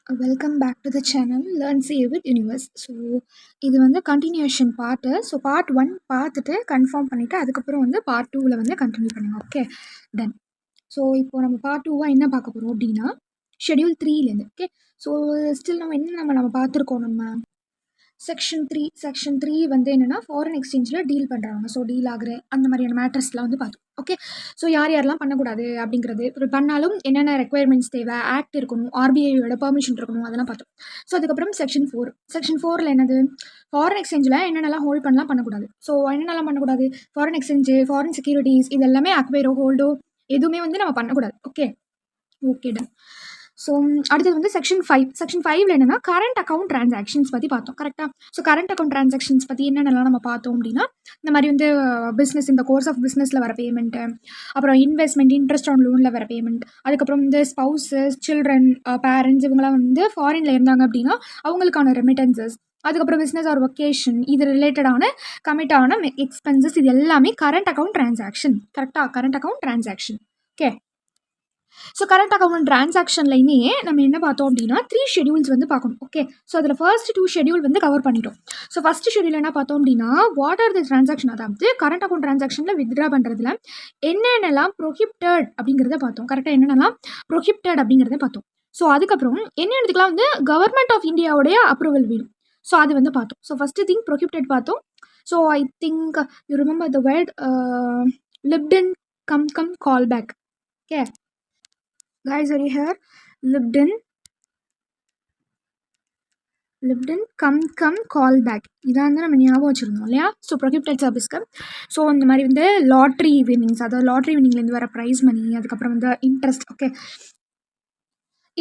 Welcome back to the channel learn C with universe. So இது வந்து continuation part. So part 1 பார்த்துட்டு confirm பண்ணிவிட்டு அதுக்கப்புறம் வந்து பார்ட் 2ல் வந்து கண்டினியூ பண்ணுங்க. Okay, done. ஸோ இப்போ நம்ம பார்ட் 2வாக என்ன பார்க்க போகிறோம் அப்படின்னா ஷெட்யூல் 3லேருந்து. ஓகே, ஸோ ஸ்டில் நம்ம பார்த்துருக்கோம். நம்ம செக்ஷன் 3 வந்து என்னென்னா ஃபாரின் எக்ஸ்சேஞ்சில் டீல் பண்ணுறாங்க. ஸோ டீல் ஆகிற அந்த மாதிரியான மேட்டர்ஸ்லாம் வந்து பார்த்தோம். ஓகே, ஸோ யாரெல்லாம் பண்ணக்கூடாது அப்படிங்கிறது, இப்போ பண்ணாலும் என்னென்ன ரெக்குயர்மெண்ட்ஸ் தேவை, ஆக்ட் இருக்கணும், ஆர்பிஐயோட பெர்மிஷன் இருக்கணும், அதெல்லாம் பார்த்தோம். ஸோ அதுக்கப்புறம் செக்ஷன் 4ல் என்னது, ஃபாரின் எக்ஸ்சேஞ்சில் என்னென்னலாம் ஹோல்ட் பண்ணக்கூடாது. ஸோ என்னென்னலாம் பண்ணக்கூடாது, ஃபாரின் எக்ஸ்சேஞ்சு, ஃபாரின் செக்யூரிட்டிஸ், இது எல்லாமே அக்வைரோ ஹோல்டோ எதுவுமே வந்து நம்ம பண்ணக்கூடாது. Okay done. ஸோ அடுத்தது வந்து செக்ஷன் 5 என்னென்னா கரண்ட் அக்கௌண்ட் ட்ரான்சாக்ஷன்ஸ் பற்றி பார்த்தோம். கரெக்டாக? ஸோ கரண்ட் அக்கௌண்ட் ட்ரான்சாக்ஷன்ஸ் பற்றி என்னென்னலாம் நம்ம பார்த்தோம் அப்படின்னா, இந்த மாதிரி வந்து பிஸ்னஸ், இந்த கோர்ஸ் ஆஃப் பிஸ்னஸில் வர பேமெண்ட்டு, அப்புறம் இன்வெஸ்ட்மெண்ட், இன்ட்ரெஸ்ட் ஆன் லோனில் வர பேமெண்ட், அதுக்கப்புறம் வந்து ஸ்பவுசஸ், சில்ட்ரன், பேரண்ட்ஸ் இவங்களாம் வந்து ஃபாரினில் இருந்தாங்க அப்படின்னா அவங்களுக்கான ரெமிட்டன்சஸ், அதுக்கப்புறம் பிஸ்னஸ் ஆர் ஒகேஷன், இது ரிலேட்டடான கமிட்டான எக்ஸ்பென்சஸ், இது எல்லாமே கரண்ட் அக்கௌண்ட் ட்ரான்சாக்ஷன். கரெக்டாக? Current account transaction. Okay, so current account ட்ரான்சாக்ஷன்லையுமே நம்ம என்ன பார்த்தோம் அப்படின்னா 3 ஷெடியூல்ஸ் வந்து பார்க்கணும். ஓகே, ஸோ அதில் ஃபர்ஸ்ட் 2 ஷெடியூல் வந்து கவர் பண்ணிட்டோம். ஸோ ஃபர்ஸ்ட் ஷெடியூல் என்ன பார்த்தோம் அப்படின்னா வாட் ஆர் தி ட்ரான்சாக்ஷன், அதாவது கரண்ட் அக்கௌண்ட் ட்ரான்சாக்ஷனில் வித்ட்ரா பண்ணுறதுல என்னென்னலாம் ப்ரொஹிப்டட் அப்படிங்கிறத பார்த்தோம். கரெக்டாக என்னென்னலாம் ப்ரொஹிப்டட் அப்படிங்கிறத பார்த்தோம். ஸோ அதுக்கப்புறம் என்னென்னதுக்கெலாம் வந்து கவர்மெண்ட் ஆஃப் இந்தியாவுடைய அப்ரூவல் வேணும். ஸோ அது வந்து பார்த்தோம். ஸோ ஃபஸ்ட்டு திங் ப்ரொஹிப்டட் பார்த்தோம். So I think you remember the word lift in come call back. Okay guys, are you here? lived in come call back, இதான் வந்து நம்ம ஞாபகம் வச்சுருந்தோம் இல்லையா? So prohibited சர்வீஸ்க்கு. ஸோ இந்த மாதிரி வந்து லாட்ரி வின்னிங்ஸ், அதாவது லாட்ரி வின்னிங்லேருந்து வர ப்ரைஸ் மணி, அதுக்கப்புறம் வந்து இன்ட்ரெஸ்ட், ஓகே,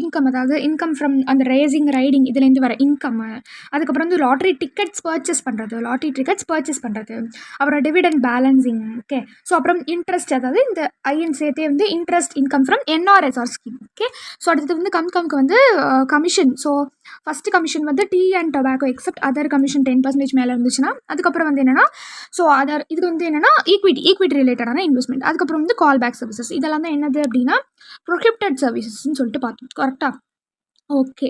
இன்கம், அதாவது இன்கம் ஃப்ரம் அந்த ரேசிங் ரைடிங் இதுலேருந்து வர இன்கம், அதுக்கப்புறம் வந்து லாட்ரி டிக்கெட்ஸ் பர்ச்சேஸ் பண்ணுறது, அப்புறம் டிவிடெண்ட் பேலன்சிங். ஓகே, ஸோ அப்புறம் இன்ட்ரெஸ்ட், அதாவது இந்த ஐஎன் சேர்த்தே வந்து interest income from NRSR scheme. Okay, so அடுத்தது வந்து கம்க்கு வந்து கமிஷன். ஸோ ஃபஸ்ட்டு கமிஷன் வந்து tea and tobacco except other commission 10% மேலே இருந்துச்சுன்னா, அதுக்கப்புறம் வந்து என்னென்னா ஸோ அதர் இது வந்து என்னென்னா ஈக்விட்டி ரிலேட்டடான இன்வெஸ்ட்மெண்ட், அதுக்கப்புறம் வந்து கால் பேக் சர்வீசஸ், இதெல்லாம் தான் என்னது அப்படின்னா ப்ரொஹிப்டட் சர்வீசஸ்ன்னு சொல்லிட்டு பார்த்தோம். கரெக்டாக? ஓகே,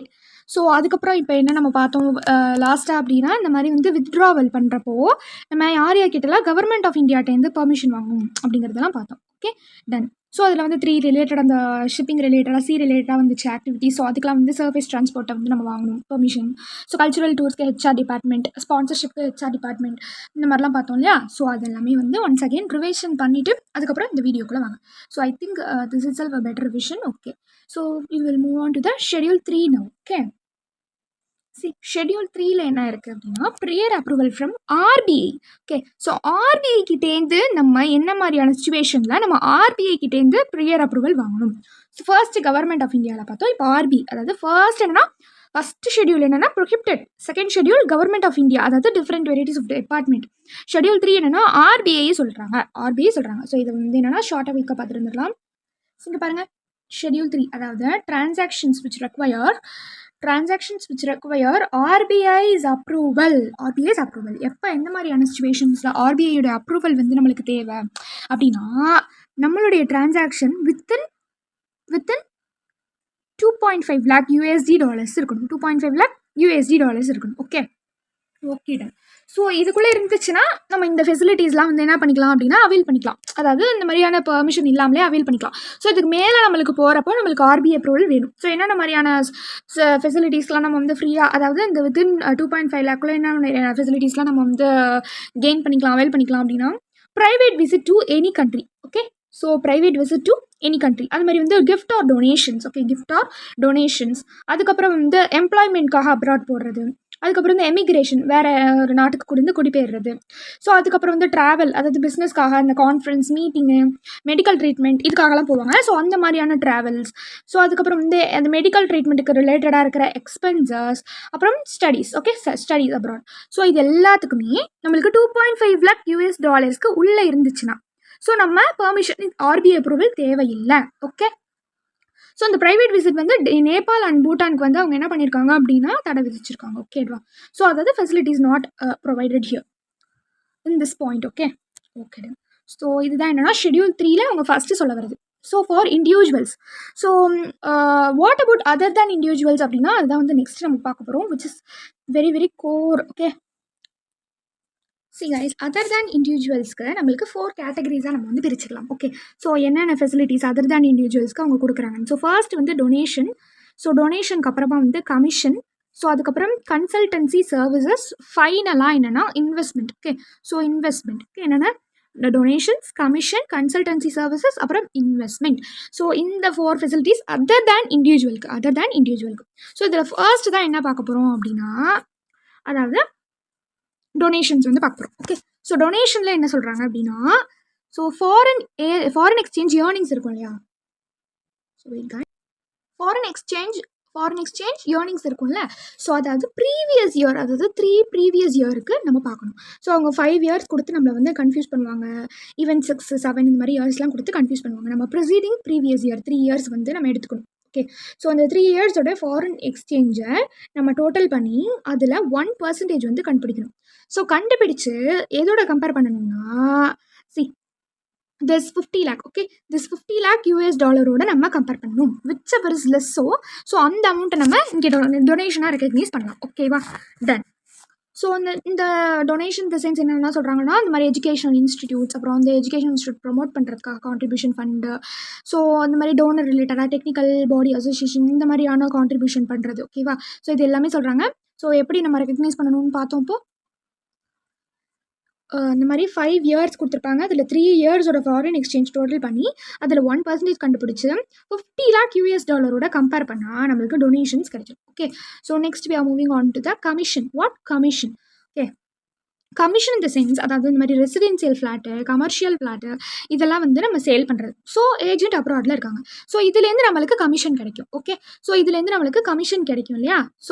ஸோ அதுக்கப்புறம் இப்போ என்ன நம்ம பார்த்தோம் லாஸ்ட்டாக அப்படின்னா, இந்த மாதிரி வந்து வித்ட்ராவல் பண்ணுறப்போ நம்ம யார்கிட்டலாம் கவர்மெண்ட் ஆஃப் இந்தியாட்டேருந்து பெர்மிஷன் வாங்கணும் அப்படிங்கிறதெல்லாம் பார்த்தோம். Okay, done. ஸோ அதில் வந்து 3 ரிலேட்டட், அந்த ஷிப்பிங் ரிலேட்டடாக, ரிலேட்டடாக வந்துச்சு ஆக்டிவிட்டி. ஸோ அதுக்கெலாம் வந்து சர்ஃபேஸ் ட்ரான்ஸ்போர்ட்டை வந்து நம்ம வாங்கணும் பெர்மிஷன். ஸோ கல்ச்சுரல் டூர்ஸ்க்கு ஹெச்ஆர் டிபார்ட்மெண்ட், ஸ்பான்சர்ஷிப்க்கு ஹெச்ஆர் டிபார்ட்மெண்ட், இந்த மாதிரிலாம் பார்த்தோம் இல்லையா? ஸோ அதெல்லாமே வந்து ஒன்ஸ் அகெயின் ரிவிஷன் பண்ணிவிட்டு அதுக்கப்புறம் இந்த வீடியோக்குள்ளே வாங்க. So I think this is self a better vision. Okay, so we will move on to the schedule 3 now. Okay, see schedule 3ல என்ன இருக்குது அப்படின்னா prior approval from RBI. Okay, so RBI கிட்டேருந்து நம்ம என்ன மாதிரியான சுச்சுவேஷனில் நம்ம RBI கிட்டேருந்து prior approval வாங்கணும். ஸோ ஃபர்ஸ்ட் கவர்மெண்ட் ஆஃப் இந்தியாவில் பார்த்தோம். இப்போ RBI, அதாவது ஃபர்ஸ்ட் என்னன்னா ஃபஸ்ட் ஷெடியூல் என்னென்னா prohibited, second schedule government of India, அதாவது different varieties of department. Schedule 3 என்னென்னா RBI சொல்கிறாங்க. ஸோ இதை வந்து என்னென்னா ஷார்ட்டாக வீக்காக பார்த்துருந்துடலாம். இங்கே பாருங்கள், ஷெடியூல் 3 அதாவது transactions which require RBI's approval. எப்போ எந்த மாதிரியான சுச்சுவேஷன்ஸில் RBIயோட அப்ரூவல் வந்து நம்மளுக்கு தேவை அப்படின்னா, நம்மளுடைய transaction within 2.5 lakh USD dollars இருக்கணும். 2.5 lakh USD டாலர்ஸ் இருக்கணும். Okay done. ஸோ இதுக்குள்ளே இருந்துச்சுன்னா நம்ம இந்த ஃபெசிலிட்டிஸ்லாம் வந்து என்ன பண்ணிக்கலாம் அப்படின்னா அவைல் பண்ணிக்கலாம், அதாவது இந்த மாதிரியான பெர்மிஷன் இல்லாமலே அவைல் பண்ணிக்கலாம். ஸோ இதுக்கு மேலே நம்மளுக்கு போகிறப்போ நம்மளுக்கு RBI அப்ரூவல் வேணும். ஸோ என்னென்ன மாதிரியான ஃபெசிலிட்டிஸ்லாம் நம்ம வந்து ஃப்ரீயாக, அதாவது இந்த வித்தின் 2.5 lakhக்குள்ளே என்ன ஃபெசிலிட்டிஸ்லாம் நம்ம வந்து கெயின் பண்ணிக்கலாம், அவைல் பண்ணிக்கலாம் அப்படின்னா private visit to any country. Okay, so private visit to any country, அது மாதிரி வந்து கிஃப்ட் ஆர் டொனேஷன்ஸ், அதுக்கப்புறம் வந்து எம்ப்ளாய்மெண்ட்காக அப்ராட் போடுறது, அதுக்கப்புறம் வந்து எமிக்ரேஷன், வேறு ஒரு நாட்டுக்கு குடிபெயர்றது. ஸோ அதுக்கப்புறம் வந்து ட்ராவல், அதாவது பிஸ்னஸ்க்காக இந்த கான்ஃபரன்ஸ், மீட்டிங்கு, மெடிக்கல் ட்ரீட்மெண்ட், இதுக்காகலாம் போவாங்க. ஸோ அந்த மாதிரியான ட்ராவல்ஸ். ஸோ அதுக்கப்புறம் வந்து அந்த மெடிக்கல் ட்ரீட்மெண்ட்டுக்கு ரிலேட்டடாக இருக்கிற எக்ஸ்பென்சஸ், அப்புறம் studies. Okay, studies abroad. So இது எல்லாத்துக்குமே நம்மளுக்கு 2.5 lakh US டாலர்ஸ்க்கு உள்ளே இருந்துச்சுன்னா ஸோ நம்ம பெர்மிஷன் RBI அப்ரூவல் தேவையில்லை. ஓகே, ஸோ இந்த ப்ரைவேட் விசிட் வந்து நேபாள் அண்ட் பூட்டானுக்கு வந்து அவங்க என்ன பண்ணியிருக்காங்க அப்படின்னா தடை விதிச்சிருக்காங்க. ஓகேவா? ஸோ அதாவது facilities not provided here in this point. Okay, so இதுதான் என்னென்னா ஷெடியூல் 3ல அவங்க ஃபஸ்ட்டு சொல்ல வருது. So for individuals. So what about other than individuals அப்படின்னா அதுதான் வந்து நெக்ஸ்ட் நம்ம பார்க்க போகிறோம், which is very very core. Okay, see guys, other than இண்டிவிஜுவல்ஸ்க்கு நம்மளுக்கு 4 கேட்டகரிஸாக நம்ம வந்து பிரிச்சுக்கலாம். ஓகே, ஸோ என்னென்ன ஃபெசிலிட்டிஸ் அதர் தேன் இண்டிவிஜுவல்ஸ்க்கு அவங்க கொடுக்குறாங்க. ஸோ ஃபர்ஸ்ட் வந்து டொனேஷன். ஸோ டொனேஷனுக்கு அப்புறமா வந்து கமிஷன். ஸோ அதுக்கப்புறம் கன்சல்டன்சி சர்வீசஸ். ஃபைனலாக என்னென்னா இன்வெஸ்ட்மெண்ட். ஓகே, ஸோ இன்வெஸ்ட்மெண்ட் என்னென்னா டொனேஷன்ஸ், கமிஷன், கன்சல்டன்சி சர்வீசஸ், அப்புறம் இன்வெஸ்ட்மெண்ட். ஸோ இந்த 4 ஃபெசிலிட்டிஸ் அதர் தேன் இண்டிவிஜுவலுக்கு. ஸோ இதில் ஃபர்ஸ்ட் தான் என்ன பார்க்க போகிறோம் அப்படின்னா, அதாவது டொனேஷன்ஸ் வந்து பார்க்க போகிறோம். ஓகே, ஸோ டொனேஷனில் என்ன சொல்கிறாங்க அப்படின்னா, ஸோ ஃபாரின் எக்ஸ்சேஞ்ச் ஏர்னிங்ஸ் இருக்கும் இல்லையா. ஸோ ஃபாரின் எக்ஸ்சேஞ்ச் ஏர்னிங்ஸ் இருக்கும்ல. ஸோ அதாவது ப்ரீவியஸ் இயர், அதாவது 3 ப்ரீவியஸ் இயருக்கு நம்ம பார்க்கணும். ஸோ அவங்க 5 இயர்ஸ் கொடுத்து நம்மளை வந்து கன்ஃபியூஸ் பண்ணுவாங்க. ஈவன் 6, 7 இந்த மாதிரி இயர்ஸ்லாம் கொடுத்து கன்ஃபியூஸ் பண்ணுவாங்க. நம்ம ப்ரிசீடிங் ப்ரீவியஸ் இயர் 3 இயர்ஸ் வந்து நம்ம எடுத்துக்கணும். ஓகே, ஸோ அந்த 3 இயர்ஸோட ஃபாரின் எக்ஸ்சேஞ்சை நம்ம டோட்டல் பண்ணி அதில் 1% வந்து கண்டுபிடிக்கணும். ஸோ கண்டுபிடிச்சு எதோட கம்பேர் பண்ணணும்னா, see this 50 lakh. Okay, this 50 lakh US டாலரோட நம்ம கம்பேர் பண்ணணும். விச் எவர் இஸ் லெஸ்ஸோ, ஸோ அந்த அமௌண்ட்டை நம்ம இங்கே டொனேஷனாக ரெக்கக்னைஸ் பண்ணலாம். ஓகேவா, டன். ஸோ இந்த டொனேஷன் சென்ஸ் என்னென்னா சொல்கிறாங்கன்னா, இந்த மாதிரி எஜுகேஷனல் இன்ஸ்டிடியூட்ஸ், அப்புறம் வந்து எஜுகேஷன் இன்ஸ்டியூட் ப்ரொமோட் பண்ணுறதுக்காக கான்ட்ரிபியூஷன் ஃபண்டு. ஸோ அந்த மாதிரி டோனர் ரிலேட்டடாக டெக்னிக்கல் பாடி அசோசியேஷன் இந்த மாதிரியான கான்ட்ரிபியூஷன் பண்ணுறது. ஓகேவா, ஸோ இது எல்லாமே சொல்கிறாங்க. ஸோ எப்படி நம்ம ரெக்கக்னைஸ் பண்ணணும்னு பார்த்தோம். இப்போ இந்த மாதிரி 5 இயர்ஸ் கொடுத்துருப்பாங்க. அதில் 3 இயர்ஸோட ஃபாரின் எக்ஸ்சேஞ்ச் டோட்டல் பண்ணி அதில் 1% கண்டுபிடிச்சி 50 lakh US டாலரோட கம்பேர் பண்ணால் நம்மளுக்கு டொனேஷன்ஸ் கிடைச்சிடும். Okay, so next we are moving on to the commission. What commission? Okay, commission இந்த சென்ஸ், அதாவது இந்த மாதிரி ரெசிடென்சியல் ஃப்ளாட்டு, கமர்ஷியல் ஃப்ளாட்டு இதெல்லாம் வந்து நம்ம சேல் பண்ணுறது. ஸோ ஏஜென்ட் அப்ராடில் இருக்காங்க. ஸோ இதுலேருந்து நம்மளுக்கு கமிஷன் கிடைக்கும். ஓகே, ஸோ இதுலேருந்து நம்மளுக்கு கமிஷன் கிடைக்கும் இல்லையா. ஸோ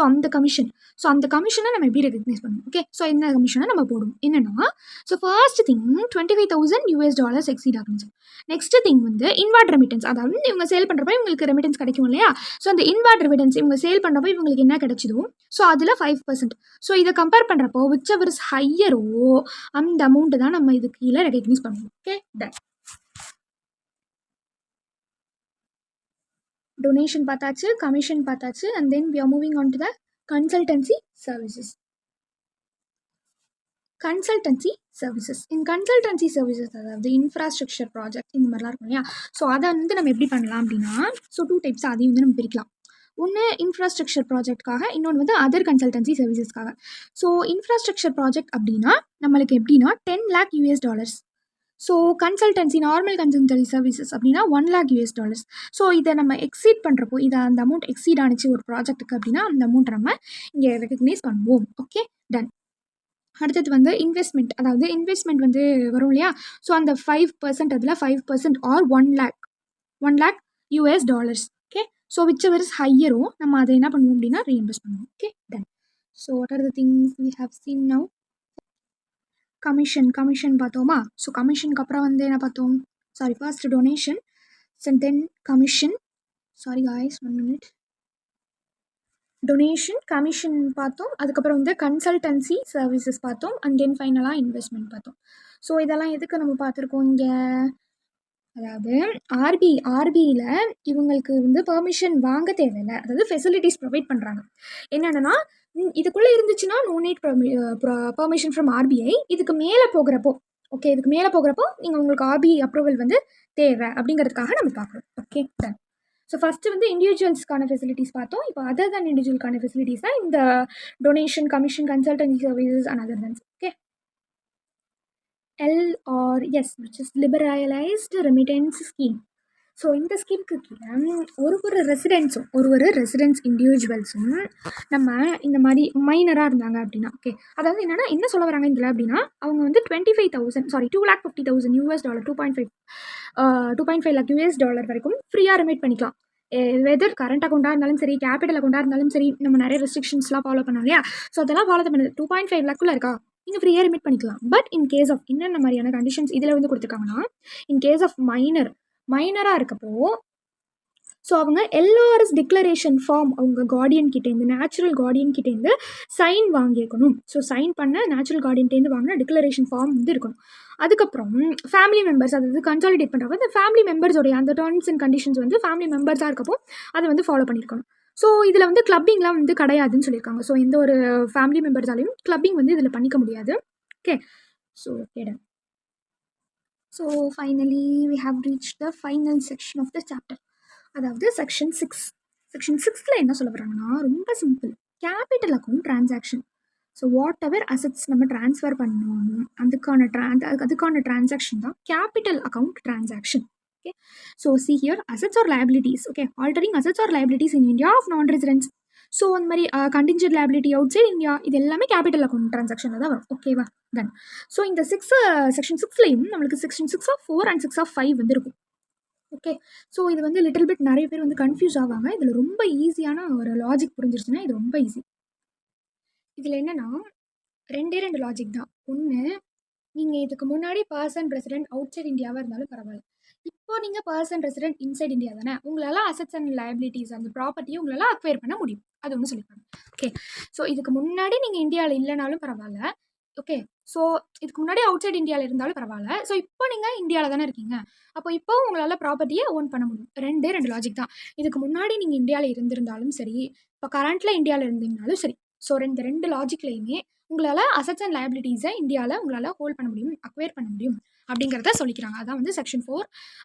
அந்த கமிஷனை நம்ம எப்படி ரெகக்னைஸ் பண்ணணும். ஓகே, ஸோ இந்த கமிஷனை நம்ம போடுவோம். என்னென்னா, so first thing 25,000 US dollars exceed ஆகுது. நெக்ஸ்ட் திங் வந்து இன்வார்ட் ரெமிட்டன்ஸ், அதாவது இவங்க சேல் பண்ணுறப்ப இவங்களுக்கு ரெமிட்டன்ஸ் கிடைக்கும் இல்லையா. ஸோ அந்த இன்வார்ட் ரெமிட்டன்ஸ் இவங்க சேல் பண்ணுறப்ப இவங்களுக்கு என்ன கிடைச்சிதோ ஸோ அதில் 5%. ஸோ இதை கம்பேர் பண்ணுறப்போ விச் எவர் இஸ் ஹையரோ அந்த அமௌண்ட் தான் நம்ம இதுக்கு கீழே ரெகக்னைஸ் பண்ணுவோம். Okay, done. டொனேஷன் பார்த்தாச்சு, கமிஷன் பார்த்தாச்சு, and then we are moving on to the consultancy services. In consultancy services அதாவது இன்ஃப்ராஸ்ட்ரக்சர் ப்ராஜெக்ட் இந்த மாதிரிலாம் இருக்கும் இல்லையா. ஸோ அதை வந்து நம்ம எப்படி பண்ணலாம் அப்படின்னா, ஸோ 2 டைப்ஸ் அதையும் வந்து நம்ம பிரிக்கலாம். ஒன்று இன்ஃப்ராஸ்ட்ரக்சர் ப்ராஜெக்ட்காக, இன்னொன்று வந்து அதர் கன்சல்டன்சி சர்வீசஸ்க்காக. ஸோ இன்ஃப்ராஸ்ட்ரக்சர் ப்ராஜெக்ட் அப்படின்னா நம்மளுக்கு எப்படின்னா 10 lakh US dollars. So normal consultancy services அப்படின்னா 1 lakh US டாலர்ஸ். ஸோ இதை நம்ம எக்ஸீட் பண்ணுறப்போ அந்த அமௌண்ட் எக்ஸீட் ஆனிச்சு ஒரு ப்ராஜெக்ட்டுக்கு அப்படின்னா அந்த அமௌண்ட்டை நம்ம இங்கே ரெகக்னைஸ் பண்ணுவோம். Okay, done. அடுத்தது வந்து இன்வெஸ்ட்மெண்ட், அதாவது இன்வெஸ்ட்மெண்ட் வந்து வரும் இல்லையா. ஸோ அந்த 5% அதில் 5% or 1 lakh US dollars. Okay, so which ever is ஹையரோ நம்ம அதை என்ன பண்ணுவோம் அப்படின்னா ரீஇன்வெஸ்ட் பண்ணுவோம். Okay, done. So what are the things we have seen now. Commission பார்த்தோமா. ஸோ கமிஷனுக்கு அப்புறம் வந்து என்ன பார்த்தோம், sorry first donation and then commission. Sorry guys, 1 minute. Donation, commission பார்த்தோம், அதுக்கப்புறம் வந்து கன்சல்டன்சி சர்வீசஸ் பார்த்தோம், அண்ட் தென் ஃபைனலாக இன்வெஸ்ட்மெண்ட் பார்த்தோம். ஸோ இதெல்லாம் எதுக்கு நம்ம பார்த்துருக்கோம் இங்கே, அதாவது ஆர்பியில் இவங்களுக்கு வந்து பெர்மிஷன் வாங்க தேவையில்லை, அதாவது ஃபெசிலிட்டிஸ் ப்ரொவைட் பண்ணுறாங்க. என்னென்னா இதுக்குள்ளே இருந்துச்சுன்னா no need permission from RBI. இதுக்கு மேலே போகிறப்போ நீங்கள் உங்களுக்கு ஆர்பிஐ அப்ரூவல் வந்து தேவை அப்படிங்கிறதுக்காக நம்ம பார்க்குறோம். Okay, done. ஸோ ஃபஸ்ட்டு வந்து இண்டிவிஜுவல்ஸ்க்கான ஃபெசிலிட்டிஸ் பார்த்தோம். இப்போ அதர் தேன் இண்டிவிஜுவலுக்கான ஃபெசிலிட்டிஸ் தான் இந்த donation, commission, consultancy services and other thens. Okay, LRS which is liberalized remittance scheme. So இந்த ஸ்கீமுக்கு கீழே ஒரு ரெசிடென்ஸ் இண்டிவிஜுவல்ஸும் நம்ம இந்த மாதிரி மைனராக இருந்தாங்க அப்படின்னா, ஓகே, அதாவது என்னென்னா என்ன சொல்ல வராங்க இதில் அப்படின்னா, அவங்க வந்து 2,50,000 US dollar 2.5 lakh US dollar வரைக்கும் ஃப்ரீயாக ரிமிட் பண்ணிக்கலாம். வெதர் கரண்ட் அக்கௌண்ட்டாக இருந்தாலும் சரி, கேபிட்டல் அக்கௌண்ட்டாக இருந்தாலும் சரி, நம்ம நிறைய ரெஸ்ட்ரிக்ஷன்ஸ்லாம் ஃபாலோ பண்ணோம் இல்லையா. ஸோ அதெல்லாம் ஃபாலோ பண்ணுது. 2.5 lakhக்குள்ளே இருக்கா, நீங்கள் ஃப்ரீயாக ரிமிட் பண்ணிக்கலாம். பட் இன் கேஸ் ஆஃப் என்னென்ன மாதிரியான கண்டிஷன்ஸ் இதில் வந்து கொடுத்துருக்காங்கன்னா, இன் கேஸ் ஆஃப் மைனராக இருக்கப்போ ஸோ அவங்க எல்ஆர்எஸ் டிக்ளரேஷன் ஃபார்ம் அவங்க கார்டியன் கிட்டேருந்து, நேச்சுரல் கார்டியன் கிட்டேருந்து சைன் வாங்கியிருக்கணும். ஸோ சைன் பண்ண நேச்சுரல் கார்டியன்ட்டேருந்து வாங்கின டிக்ளரேஷன் ஃபார்ம் வந்து இருக்கணும். அதுக்கப்புறம் ஃபேமிலி மெம்பர்ஸ், அதாவது கன்சாலிடேட் பண்ணுறப்ப அந்த ஃபேமிலி மெம்பர்ஸோடைய அந்த டேர்ம்ஸ் அண்ட் கண்டிஷன்ஸ் வந்து ஃபேமிலி மெம்பர்ஸாக இருக்கப்போ அதை வந்து ஃபாலோ பண்ணியிருக்கணும். ஸோ இதில் வந்து கிளப்பிங்லாம் வந்து கிடையாதுன்னு சொல்லியிருக்காங்க. ஸோ எந்த ஒரு ஃபேமிலி மெம்பர்ஸாலையும் கிளப்பிங் வந்து இதில் பண்ணிக்க முடியாது. Okay, so okay. So finally we have reach the final section of the chapter. அதாவது செக்ஷன் 6. செக்ஷன் 6ல் என்ன சொல்ல வராங்கன்னா, ரொம்ப simple. Capital account transaction. So whatever assets நம்ம ட்ரான்ஸ்ஃபர் பண்ணணும் அதுக்கான டிரான்சாக்ஷன் தான் capital account transaction. Okay, so see here assets or liabilities. Okay, altering assets or liabilities in India of non residents. So அந்த மாதிரி contingent liability outside India, இது எல்லாமே capital account டிரான்சாக்ஷனில் தான் வரும். ஓகேவா, டன். ஸோ இந்த section 6லையும் நம்மளுக்கு section 6(4) and 6(5) வந்து இருக்கும். ஓகே, ஸோ இது வந்து லிட்டில் பிட் நிறைய பேர் வந்து கன்ஃபியூஸ் ஆவாங்க. இதில் ரொம்ப ஈஸியான ஒரு லாஜிக் புரிஞ்சிருச்சுன்னா இது ரொம்ப ஈஸி. இதில் என்னென்னா 2 லாஜிக் தான். ஒன்று, நீங்கள் இதுக்கு முன்னாடி பர்சன் ரெசிடென்ட் அவுட் சைட் இந்தியாவாக இருந்தாலும் பரவாயில்ல. இப்போ நீங்கள் பர்சன் ரெசிடென்ட் இன்சைட் இந்தியா தானே, உங்களால் அசட்ஸ் அண்ட் liabilities அந்த ப்ராப்பர்ட்டியை உங்களால் அக்வயர் பண்ண முடியும். அது ஒன்று சொல்லியிருக்காங்க. ஓகே, ஸோ இதுக்கு முன்னாடி நீங்கள் இந்தியாவில் இல்லைனாலும் பரவாயில்ல. ஓகே, ஸோ இதுக்கு முன்னாடி அவுட் சைட் இந்தியாவில் இருந்தாலும் பரவாயில்ல. ஸோ இப்போ நீங்கள் இந்தியாவில் தானே இருக்கீங்க, அப்போ இப்போ உங்களால் ப்ராப்பர்ட்டியை ஓன் பண்ண முடியும். ரெண்டு லாஜிக் தான். இதுக்கு முன்னாடி நீங்கள் இந்தியாவில் இருந்திருந்தாலும் சரி, இப்போ கரண்ட்டில் இந்தியாவில் இருந்தீங்கனாலும் சரி. ஸோ ரெண்டு லாஜிக்லையுமே உங்களால் அசட்ஸ் அண்ட் liabilities-ஐ இந்தியாவில் உங்களால் ஹோல்ட் பண்ண முடியும், அக்வயர் பண்ண முடியும் அப்படிங்கிறத சொல்லிக்கிறாங்க. அதான் வந்து section 4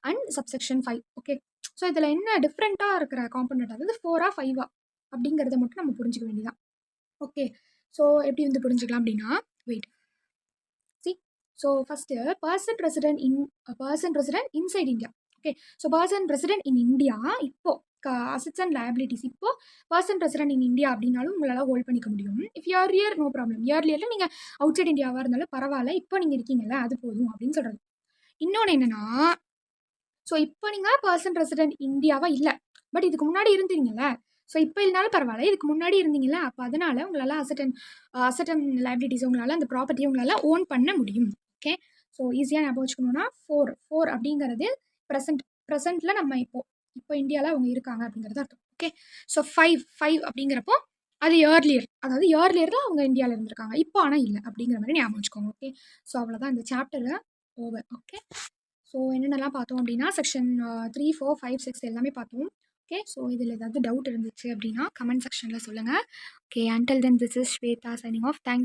and subsection 5. Okay, so இதில் என்ன டிஃப்ரெண்ட்டாக இருக்கிற காம்பனண்ட், அதாவது 4ஆ 5ஆ அப்படிங்கிறத மட்டும் நம்ம புரிஞ்சுக்க வேண்டியதான். ஓகே, ஸோ எப்படி வந்து புரிஞ்சுக்கலாம் அப்படின்னா, wait see. So first person resident inside India. Okay, so person resident in India இப்போ அசட்ஸ் அண்ட் liabilities இப்போ பர்சன் ரெசிடென்ட் இன் இந்தியா அப்படின்னாலும் உங்களால் ஹோல்ட் பண்ணிக்க முடியும். If you are here no problem. இயர்லியரில் நீங்கள் அவுட் சைட் இந்தியாவாக இருந்தாலும் பரவாயில்ல, இப்போ நீங்கள் இருக்கீங்கல்ல அது போதும் அப்படின்னு சொல்கிறது. இன்னொன்று என்னென்னா, ஸோ இப்போ நீங்கள் பர்சன் ரெசிடென்ட் இந்தியாவாக இல்லை, பட் இதுக்கு முன்னாடி இருந்தீங்கல்ல. ஸோ இப்போ இல்லைனாலும் பரவாயில்ல, இதுக்கு முன்னாடி இருந்தீங்களா, அப்போ அதனால் உங்களால் அசட் அண்ட் liabilities உங்களால் அந்த ப்ராப்பர்ட்டியை உங்களால் ஓன் பண்ண முடியும். ஓகே, ஸோ ஈஸியாக ஞாபகம் வச்சுக்கணுன்னா 4 அப்படிங்கிறது ப்ரெசென்ட்டில் நம்ம இப்போ இந்தியாவில் அவங்க இருக்காங்க அப்படிங்கிறது அர்த்தம். ஓகே, ஸோ 5 அப்படிங்கிறப்போ அது இயர்லியர், அதாவது இயர்லியரில் அவங்க இந்தியாவில் இருந்திருக்காங்க, இப்போ ஆனால் இல்லை அப்படிங்கிற மாதிரி ஞாபகம் வச்சுக்கோங்க. ஓகே, ஸோ அவ்வளோதான் இந்த சாப்டர் ஓவர். ஓகே, ஸோ என்னென்னலாம் பார்த்தோம் அப்படின்னா செக்ஷன் 3, 4, 5, 6 எல்லாமே பார்த்தோம். ஓகே, ஸோ இதில் ஏதாவது டவுட் இருந்துச்சு அப்படின்னா கமெண்ட் செக்ஷனில் சொல்லுங்கள். Okay, until then this is Shweta signing off. Thank